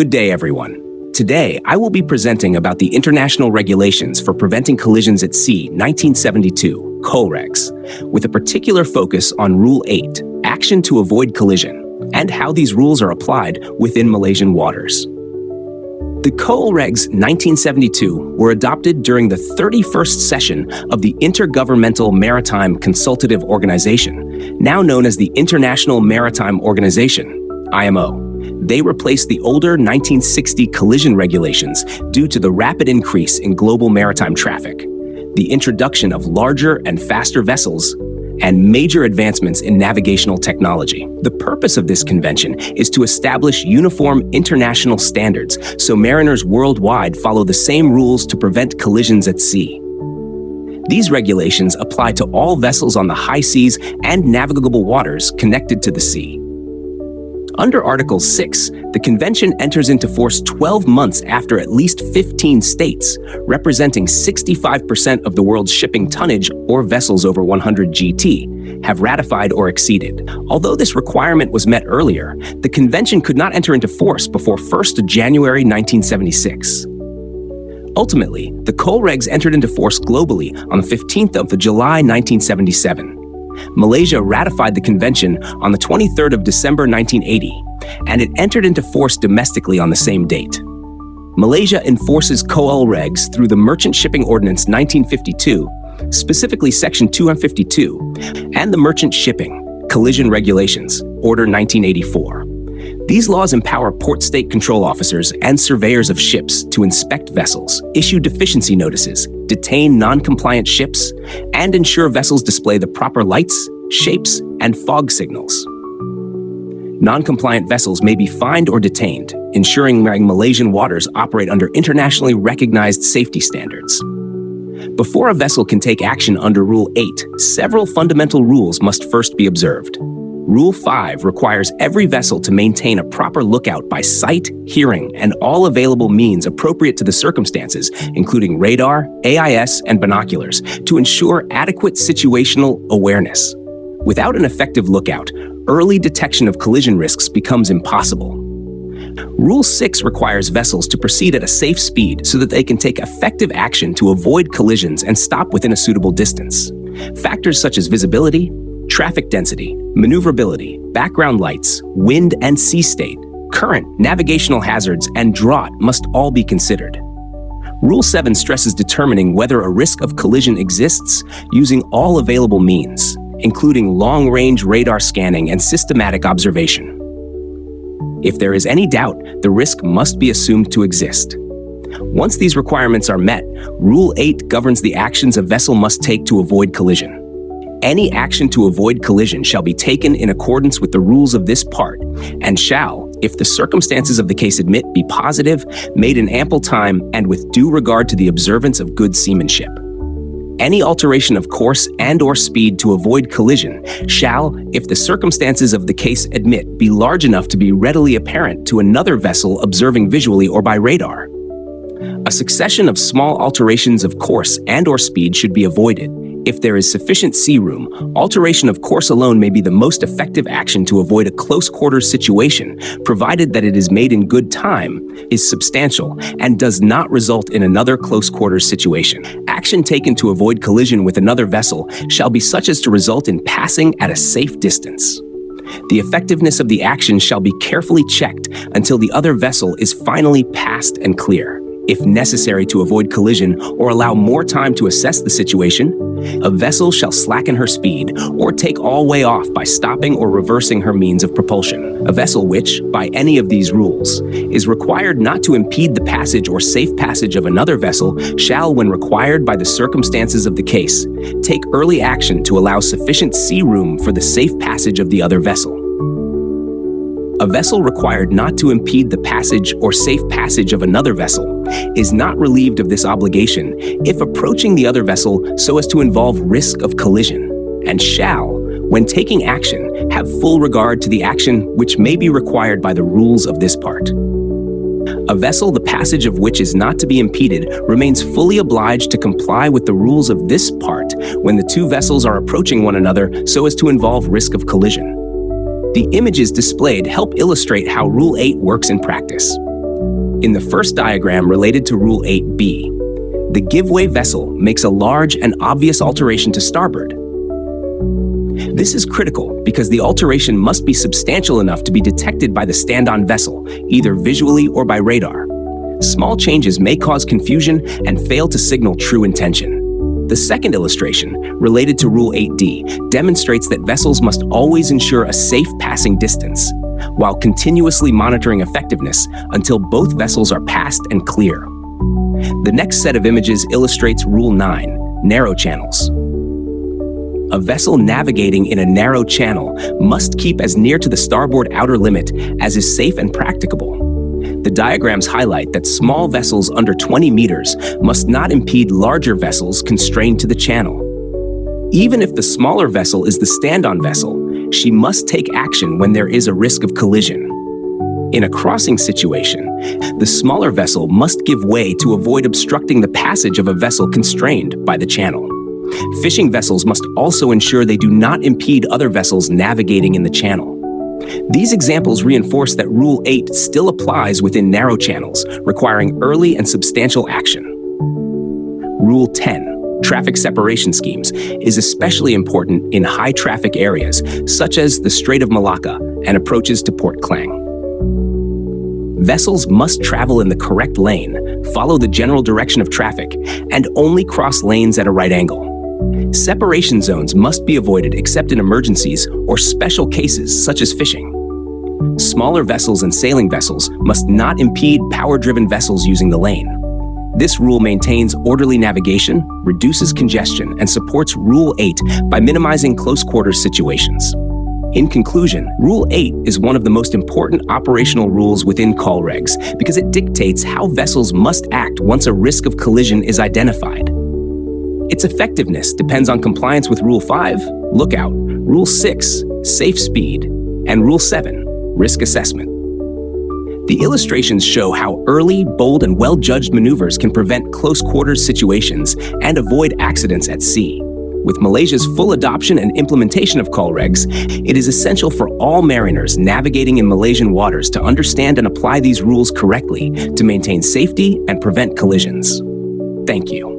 Good day, everyone. Today, I will be presenting about the International Regulations for Preventing Collisions at Sea 1972, COLREGs, with a particular focus on Rule 8, Action to Avoid Collision, and how these rules are applied within Malaysian waters. The COLREGs 1972 were adopted during the 31st session of the Intergovernmental Maritime Consultative Organization, now known as the International Maritime Organization, IMO. They replaced the older 1960 collision regulations due to the rapid increase in global maritime traffic, the introduction of larger and faster vessels, and major advancements in navigational technology. The purpose of this convention is to establish uniform international standards so mariners worldwide follow the same rules to prevent collisions at sea. These regulations apply to all vessels on the high seas and navigable waters connected to the sea. Under Article 6, the convention enters into force 12 months after at least 15 states, representing 65% of the world's shipping tonnage or vessels over 100 GT, have ratified or exceeded. Although this requirement was met earlier, the convention could not enter into force before 1st January 1976. Ultimately, the COLREGs entered into force globally on the 15th of July 1977. Malaysia ratified the convention on the 23rd of December 1980, and it entered into force domestically on the same date. Malaysia enforces COLREGs through the Merchant Shipping Ordinance 1952, specifically Section 252, and the Merchant Shipping Collision Regulations, Order 1984. These laws empower port state control officers and surveyors of ships to inspect vessels, issue deficiency notices, detain non-compliant ships, and ensure vessels display the proper lights, shapes, and fog signals. Non-compliant vessels may be fined or detained, ensuring Malaysian waters operate under internationally recognized safety standards. Before a vessel can take action under Rule 8, several fundamental rules must first be observed. Rule 5 requires every vessel to maintain a proper lookout by sight, hearing, and all available means appropriate to the circumstances, including radar, AIS, and binoculars, to ensure adequate situational awareness. Without an effective lookout, early detection of collision risks becomes impossible. Rule 6 requires vessels to proceed at a safe speed so that they can take effective action to avoid collisions and stop within a suitable distance. Factors such as visibility, traffic density, maneuverability, background lights, wind and sea state, current, navigational hazards, and draught must all be considered. Rule 7 stresses determining whether a risk of collision exists using all available means, including long-range radar scanning and systematic observation. If there is any doubt, the risk must be assumed to exist. Once these requirements are met, Rule 8 governs the actions a vessel must take to avoid collision. Any action to avoid collision shall be taken in accordance with the rules of this part, and shall, if the circumstances of the case admit, be positive, made in ample time, and with due regard to the observance of good seamanship. Any alteration of course and/or speed to avoid collision shall, if the circumstances of the case admit, be large enough to be readily apparent to another vessel observing visually or by radar. A succession of small alterations of course and/or speed should be avoided. If there is sufficient sea room, alteration of course alone may be the most effective action to avoid a close quarters situation, provided that it is made in good time, is substantial, and does not result in another close quarters situation. Action taken to avoid collision with another vessel shall be such as to result in passing at a safe distance. The effectiveness of the action shall be carefully checked until the other vessel is finally passed and clear. If necessary to avoid collision or allow more time to assess the situation, a vessel shall slacken her speed or take all way off by stopping or reversing her means of propulsion. A vessel which, by any of these rules, is required not to impede the passage or safe passage of another vessel shall, when required by the circumstances of the case, take early action to allow sufficient sea room for the safe passage of the other vessel. A vessel required not to impede the passage or safe passage of another vessel is not relieved of this obligation if approaching the other vessel so as to involve risk of collision, and shall, when taking action, have full regard to the action which may be required by the rules of this part. A vessel the passage of which is not to be impeded remains fully obliged to comply with the rules of this part when the two vessels are approaching one another so as to involve risk of collision. The images displayed help illustrate how Rule 8 works in practice. In the first diagram related to Rule 8b, the give-way vessel makes a large and obvious alteration to starboard. This is critical because the alteration must be substantial enough to be detected by the stand-on vessel, either visually or by radar. Small changes may cause confusion and fail to signal true intention. The second illustration, related to Rule 8d, demonstrates that vessels must always ensure a safe passing distance, while continuously monitoring effectiveness until both vessels are passed and clear. The next set of images illustrates Rule 9, narrow channels. A vessel navigating in a narrow channel must keep as near to the starboard outer limit as is safe and practicable. The diagrams highlight that small vessels under 20 meters must not impede larger vessels constrained to the channel. Even if the smaller vessel is the stand-on vessel, she must take action when there is a risk of collision. In a crossing situation, the smaller vessel must give way to avoid obstructing the passage of a vessel constrained by the channel. Fishing vessels must also ensure they do not impede other vessels navigating in the channel. These examples reinforce that Rule 8 still applies within narrow channels, requiring early and substantial action. Rule 10, traffic separation schemes, is especially important in high-traffic areas, such as the Strait of Malacca and approaches to Port Klang. Vessels must travel in the correct lane, follow the general direction of traffic, and only cross lanes at a right angle. Separation zones must be avoided except in emergencies or special cases such as fishing. Smaller vessels and sailing vessels must not impede power-driven vessels using the lane. This rule maintains orderly navigation, reduces congestion, and supports Rule 8 by minimizing close-quarters situations. In conclusion, Rule 8 is one of the most important operational rules within COLREGs because it dictates how vessels must act once a risk of collision is identified. Its effectiveness depends on compliance with Rule 5, lookout, Rule 6, safe speed, and Rule 7, risk assessment. The illustrations show how early, bold, and well-judged maneuvers can prevent close-quarters situations and avoid accidents at sea. With Malaysia's full adoption and implementation of COLREGs, it is essential for all mariners navigating in Malaysian waters to understand and apply these rules correctly to maintain safety and prevent collisions. Thank you.